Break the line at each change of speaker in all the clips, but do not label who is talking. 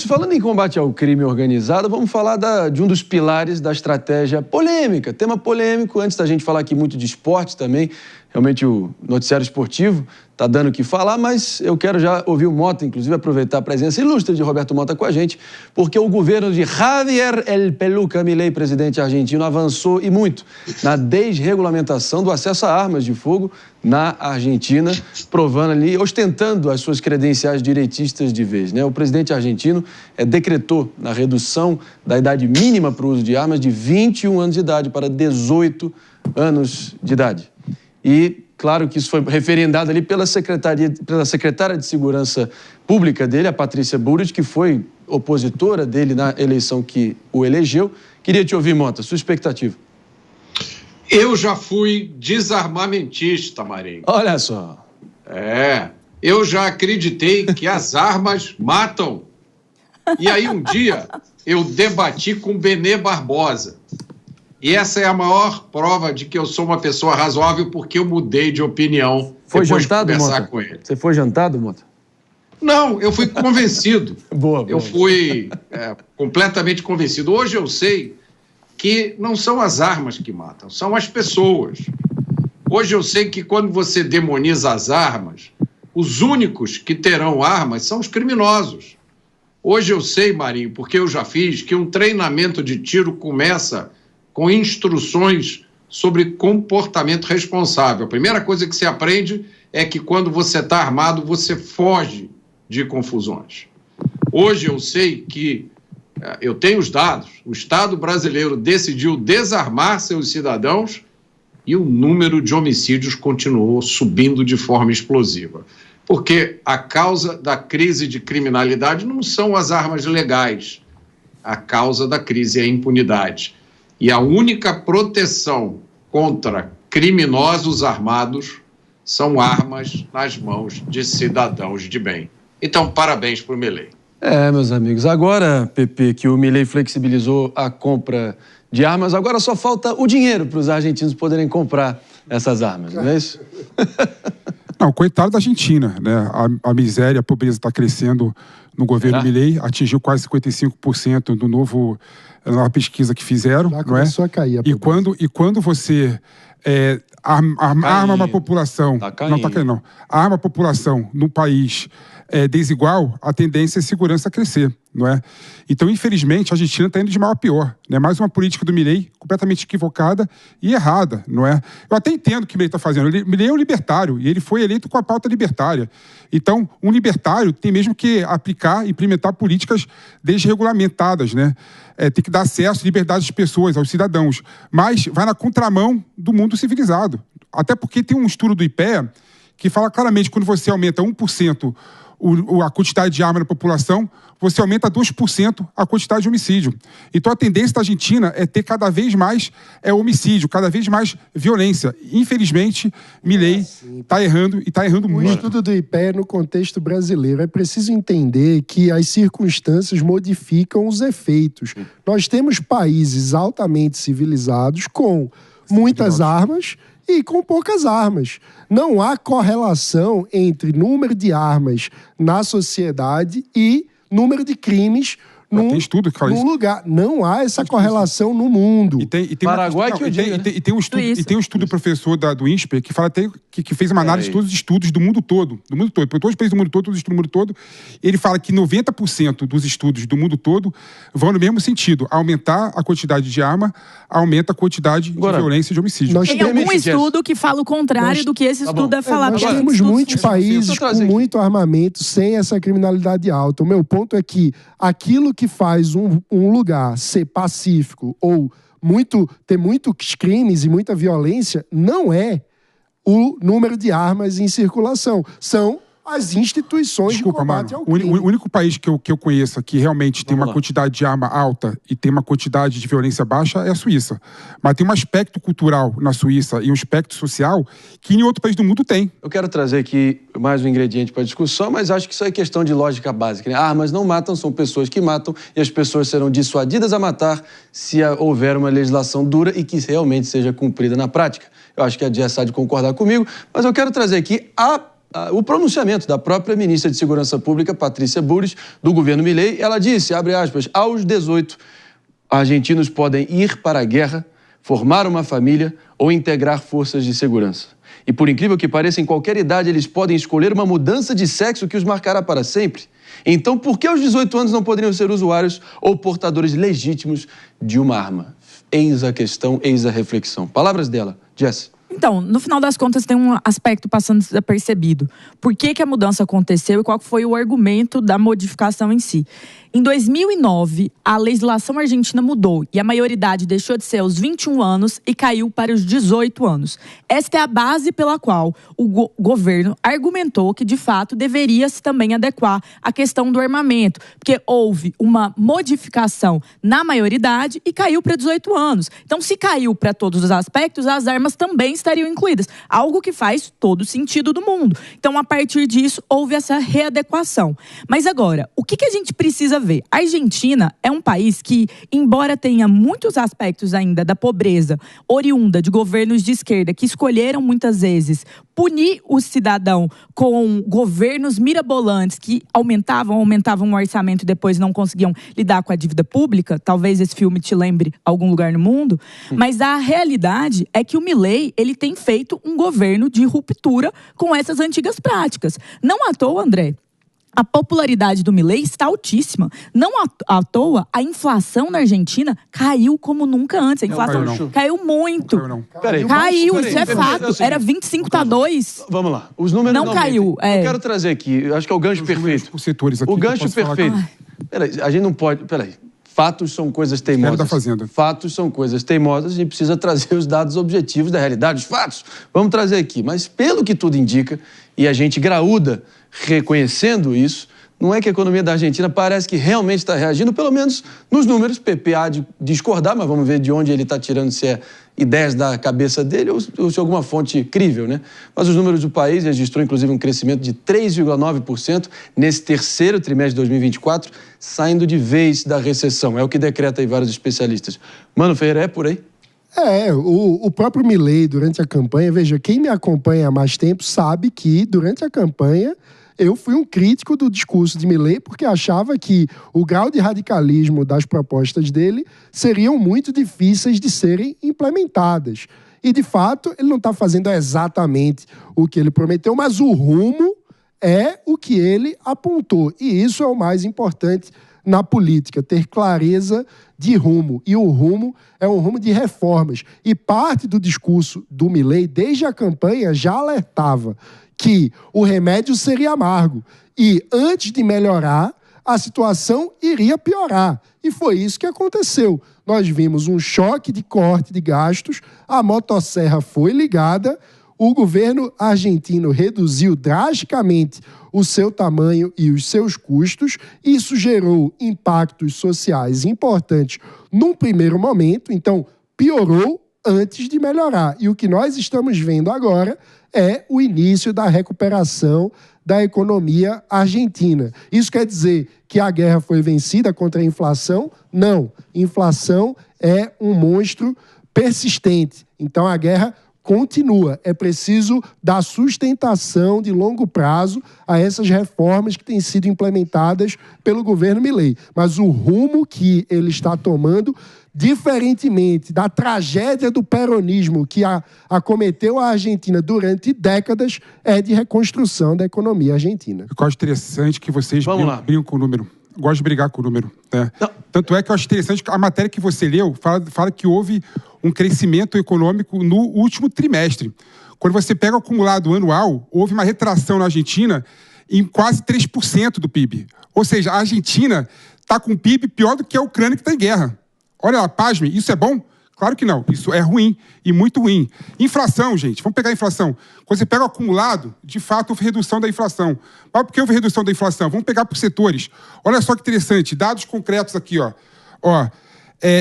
falando em combate ao crime organizado, vamos falar de um dos pilares da estratégia polêmica, tema polêmico, antes da gente falar aqui muito de esporte também, realmente o noticiário esportivo está dando o que falar, mas eu quero já ouvir o Mota, inclusive aproveitar a presença ilustre de Roberto Mota com a gente, porque o governo de Javier El Peluca Milei, presidente argentino, avançou e muito na desregulamentação do acesso a armas de fogo na Argentina, provando ali, ostentando as suas credenciais direitistas de vez, né? O presidente argentino decretou a redução da idade mínima para o uso de armas de 21 anos de idade para 18 anos de idade. E claro que isso foi referendado ali pela secretária de Segurança Pública dele, a Patrícia Bullrich, que foi opositora dele na eleição que o elegeu. Queria te ouvir, Mota, sua expectativa.
Eu já fui desarmamentista, Marinho.
Olha só.
Eu já acreditei que as armas matam. E aí um dia eu debati com Benê Barbosa. E essa é a maior prova de que eu sou uma pessoa razoável, porque eu mudei de opinião depois de conversar com ele.
Você foi jantado, Mota?
Não, eu fui convencido.
Boa.
Eu fui completamente convencido. Hoje eu sei que não são as armas que matam, são as pessoas. Hoje eu sei que quando você demoniza as armas, os únicos que terão armas são os criminosos. Hoje eu sei, Marinho, porque eu já fiz, que um treinamento de tiro começa com instruções sobre comportamento responsável. A primeira coisa que se aprende é que quando você está armado, você foge de confusões. Hoje eu sei que, eu tenho os dados, o Estado brasileiro decidiu desarmar seus cidadãos e o número de homicídios continuou subindo de forma explosiva. Porque a causa da crise de criminalidade não são as armas legais, a causa da crise é a impunidade. E a única proteção contra criminosos armados são armas nas mãos de cidadãos de bem. Então, parabéns para o Milei.
Meus amigos, agora, Pepe, que o Milei flexibilizou a compra de armas, agora só falta o dinheiro para os argentinos poderem comprar essas armas, não é isso?
Não, coitado da Argentina, né? A miséria, a pobreza está crescendo no governo Milei, atingiu quase 55% do novo... na pesquisa que fizeram,
já começou a cair a
pobreza. E quando você arma uma população... Não está caindo, não. Arma a população num país desigual, a tendência é a segurança crescer, não é? Então, infelizmente, a Argentina está indo de mal a pior, né? Mais uma política do Milei completamente equivocada e errada, não é? Eu até entendo o que o Milei está fazendo. O Milei é um libertário e ele foi eleito com a pauta libertária. Então, um libertário tem mesmo que aplicar e implementar políticas desregulamentadas, né? Tem que dar acesso e liberdade às pessoas, aos cidadãos. Mas vai na contramão do mundo civilizado. Até porque tem um estudo do IPEA que fala claramente que quando você aumenta 1% a quantidade de arma na população, você aumenta 2% a quantidade de homicídio. Então a tendência da Argentina é ter cada vez mais homicídio, cada vez mais violência. Infelizmente, Milei está errando e está errando muito.
O estudo do IPEA no contexto brasileiro. É preciso entender que as circunstâncias modificam os efeitos. Nós temos países altamente civilizados com muitas armas e com poucas armas. Não há correlação entre número de armas na sociedade e número de crimes
tem estudo que fala
num lugar. Não há essa correlação no mundo.
E tem
Paraguai
tem um estudo do professor do INSPER que fala até que fez uma análise de todos os estudos do mundo todo. Porque todos os países do mundo todo, todos os estudos do mundo todo, ele fala que 90% dos estudos do mundo todo vão no mesmo sentido. Aumentar a quantidade de arma, aumenta a quantidade de violência e de homicídio.
Tem algum estudo que fala o contrário do que esse estudo é falar.
Nós temos muitos países com muito armamento sem essa criminalidade alta. O meu ponto é que aquilo que faz um lugar ser pacífico ou ter muitos crimes e muita violência não é o número de armas em circulação. São as instituições de combate ao crime.
O único país que eu conheço que realmente tem uma quantidade de arma alta e tem uma quantidade de violência baixa é a Suíça. Mas tem um aspecto cultural na Suíça e um aspecto social que em outro país do mundo tem.
Eu quero trazer aqui mais um ingrediente para a discussão, mas acho que isso é questão de lógica básica, né? Armas não matam, são pessoas que matam e as pessoas serão dissuadidas a matar se houver uma legislação dura e que realmente seja cumprida na prática. Eu acho que a Dia de concordar comigo, mas eu quero trazer aqui a o pronunciamento da própria ministra de Segurança Pública, Patrícia Bullrich, do governo Milei. Ela disse, abre aspas, aos 18, argentinos podem ir para a guerra, formar uma família ou integrar forças de segurança. E por incrível que pareça, em qualquer idade eles podem escolher uma mudança de sexo que os marcará para sempre. Então, por que aos 18 anos não poderiam ser usuários ou portadores legítimos de uma arma? Eis a questão, eis a reflexão. Palavras dela, Jess.
Então, no final das contas, tem um aspecto passando desapercebido. Por que a mudança aconteceu e qual foi o argumento da modificação em si? Em 2009, a legislação argentina mudou e a maioridade deixou de ser aos 21 anos e caiu para os 18 anos. Esta é a base pela qual o governo argumentou que, de fato, deveria se também adequar à questão do armamento, porque houve uma modificação na maioridade e caiu para 18 anos. Então, se caiu para todos os aspectos, as armas também estariam incluídas, algo que faz todo sentido do mundo. Então, a partir disso, houve essa readequação. Mas agora, o que a gente precisa ver? A Argentina é um país que, embora tenha muitos aspectos ainda da pobreza oriunda de governos de esquerda que escolheram muitas vezes punir o cidadão com governos mirabolantes que aumentavam o orçamento e depois não conseguiam lidar com a dívida pública, talvez esse filme te lembre algum lugar no mundo, mas a realidade é que o Milei, ele tem feito um governo de ruptura com essas antigas práticas. Não à toa, André, a popularidade do Milei está altíssima. Não à toa, a inflação na Argentina caiu como nunca antes. A inflação caiu muito. Caiu, isso é fato. Era 25 a 2.
Vamos lá. Os números
não caiu.
Eu quero trazer aqui, acho que é o gancho perfeito. O gancho perfeito. Peraí, a gente não pode... Peraí. Fatos são coisas teimosas.
Da Fazenda.
Fatos são coisas teimosas. A gente precisa trazer os dados objetivos da realidade, os fatos. Vamos trazer aqui. Mas pelo que tudo indica, e a gente graúda reconhecendo isso, não é que a economia da Argentina parece que realmente está reagindo, pelo menos nos números. PP há de discordar, mas vamos ver de onde ele está tirando, se é ideias da cabeça dele ou se é alguma fonte crível, né? Mas os números do país registrou, inclusive, um crescimento de 3,9% nesse terceiro trimestre de 2024, saindo de vez da recessão. É o que decreta aí vários especialistas. Mano Ferreira, é por aí?
O próprio Milei, durante a campanha, veja, quem me acompanha há mais tempo sabe que, durante a campanha, eu fui um crítico do discurso de Milei porque achava que o grau de radicalismo das propostas dele seriam muito difíceis de serem implementadas. E, de fato, ele não está fazendo exatamente o que ele prometeu, mas o rumo é o que ele apontou. E isso é o mais importante na política, ter clareza de rumo. E o rumo é um rumo de reformas. E parte do discurso do Milei, desde a campanha, já alertava que o remédio seria amargo. E, antes de melhorar, a situação iria piorar. E foi isso que aconteceu. Nós vimos um choque de corte de gastos, a motosserra foi ligada, o governo argentino reduziu drasticamente o seu tamanho e os seus custos. Isso gerou impactos sociais importantes num primeiro momento, então piorou antes de melhorar. E o que nós estamos vendo agora é o início da recuperação da economia argentina. Isso quer dizer que a guerra foi vencida contra a inflação? Não. Inflação é um monstro persistente. Então a guerra continua. É preciso dar sustentação de longo prazo a essas reformas que têm sido implementadas pelo governo Milei. Mas o rumo que ele está tomando, diferentemente da tragédia do peronismo que acometeu a Argentina durante décadas, é de reconstrução da economia argentina.
Eu acho interessante que vocês brincam com o número. Gosto de brigar com o número. Né? Tanto é que eu acho interessante que a matéria que você leu fala que houve um crescimento econômico no último trimestre. Quando você pega o acumulado anual, houve uma retração na Argentina em quase 3% do PIB. Ou seja, a Argentina está com um PIB pior do que a Ucrânia, que está em guerra. Olha lá, pasme, isso é bom? Claro que não, isso é ruim e muito ruim. Inflação, gente, vamos pegar a inflação. Quando você pega o acumulado, de fato houve redução da inflação. Mas por que houve redução da inflação? Vamos pegar por setores. Olha só que interessante, dados concretos aqui, ó.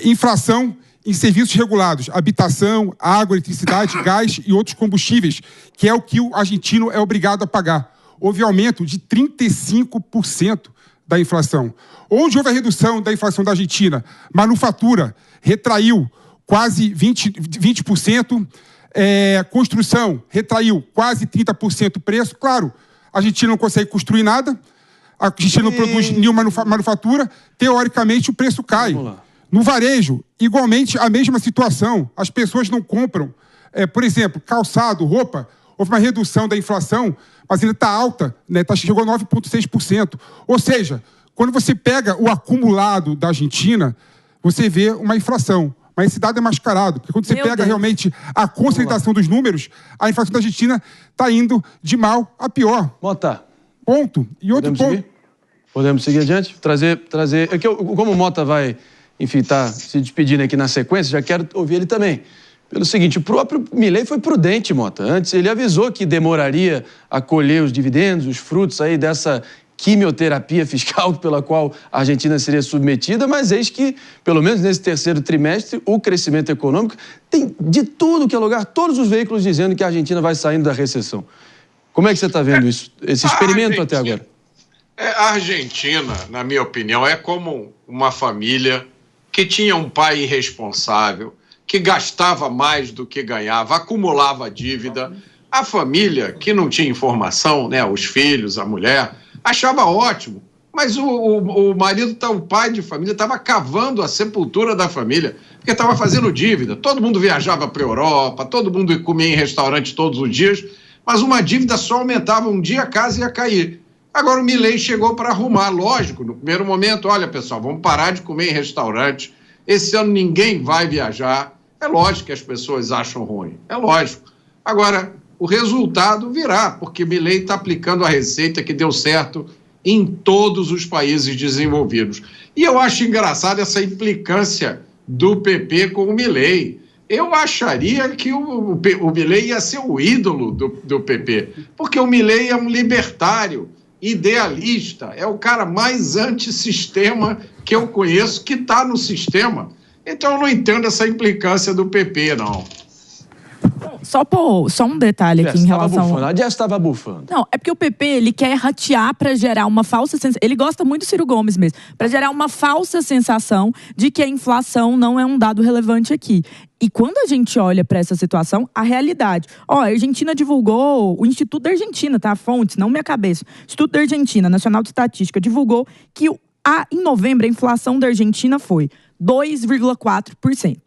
Inflação em serviços regulados, habitação, água, eletricidade, gás e outros combustíveis, que é o que o argentino é obrigado a pagar. Houve aumento de 35% da inflação. Onde houve a redução da inflação da Argentina? Manufatura retraiu quase 20%, Construção retraiu quase 30% o preço. Claro, a Argentina não consegue construir nada, a Argentina não produz nenhuma manufatura, teoricamente o preço cai. No varejo, igualmente a mesma situação. As pessoas não compram, por exemplo, calçado, roupa. Houve uma redução da inflação, mas ainda está alta, né? Chegou a 9,6%. Ou seja, quando você pega o acumulado da Argentina, você vê uma inflação. Mas esse dado é mascarado, porque quando você pega realmente a consolidação dos números, a inflação da Argentina está indo de mal a pior.
Mota.
Ponto. E outro ponto.
Podemos seguir adiante? Trazer. Como o Mota vai, enfim, tá se despedindo aqui na sequência, já quero ouvir ele também. Pelo seguinte, o próprio Milei foi prudente, Mota. Antes ele avisou que demoraria a colher os dividendos, os frutos aí dessa quimioterapia fiscal pela qual a Argentina seria submetida, mas eis que, pelo menos nesse terceiro trimestre, o crescimento econômico tem de tudo que é lugar, todos os veículos dizendo que a Argentina vai saindo da recessão. Como é que você está vendo isso, esse experimento até agora?
A Argentina, na minha opinião, é como uma família que tinha um pai irresponsável, que gastava mais do que ganhava, acumulava dívida. A família que não tinha informação, né, os filhos, a mulher, achava ótimo. Mas o marido, o pai de família, estava cavando a sepultura da família, porque estava fazendo dívida. Todo mundo viajava para a Europa, todo mundo comia em restaurante todos os dias, mas uma dívida só aumentava, um dia a casa ia cair. Agora o Milei chegou para arrumar, lógico, no primeiro momento, olha pessoal, vamos parar de comer em restaurante, esse ano ninguém vai viajar. É lógico que as pessoas acham ruim, é lógico. Agora, o resultado virá, porque Milei está aplicando a receita que deu certo em todos os países desenvolvidos. E eu acho engraçado essa implicância do PP com o Milei. Eu acharia que o Milei ia ser o ídolo do PP, porque o Milei é um libertário, idealista, é o cara mais antissistema que eu conheço, que está no sistema. Então eu não entendo essa implicância do PP, não.
Só um detalhe aqui em relação...
A Jess estava bufando.
Não, é porque o PP, ele quer ratear para gerar uma falsa sensação... Ele gosta muito do Ciro Gomes mesmo. Para gerar uma falsa sensação de que a inflação não é um dado relevante aqui. E quando a gente olha para essa situação, a realidade... a Argentina divulgou... O Instituto da Argentina, tá? Fontes, não minha cabeça. Instituto da Argentina, Nacional de Estatística, divulgou que em novembro a inflação da Argentina foi 2,4%.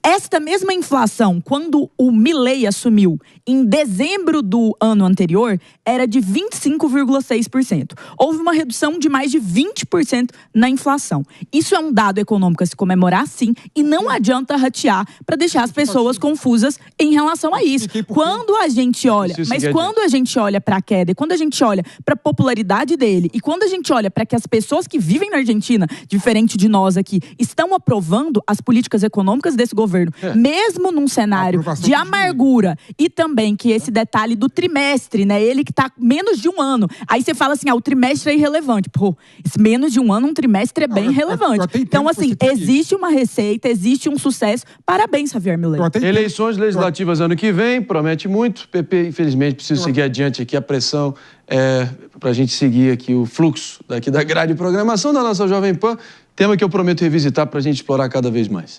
Esta mesma inflação, quando o Milei assumiu em dezembro do ano anterior, era de 25,6%. Houve uma redução de mais de 20% na inflação. Isso é um dado econômico a se comemorar, sim, e não adianta ratear para deixar as pessoas confusas em relação a isso. Quando a gente olha, quando a gente olha para a queda, e quando a gente olha para a popularidade dele, e quando a gente olha para que as pessoas que vivem na Argentina, diferente de nós aqui, estão aprovando as políticas econômicas desse governo, mesmo num cenário de amargura, e também que esse detalhe do trimestre, né? Ele que tá menos de um ano. Aí você fala assim, o trimestre é irrelevante. Pô, menos de um ano, um trimestre é bem relevante. Então, assim, existe uma receita, existe um sucesso. Parabéns, Javier Milei.
Eleições legislativas ano que vem, promete muito. PP, infelizmente, precisa seguir adiante aqui a pressão para a gente seguir aqui o fluxo daqui da grade de programação da nossa Jovem Pan, tema que eu prometo revisitar para a gente explorar cada vez mais.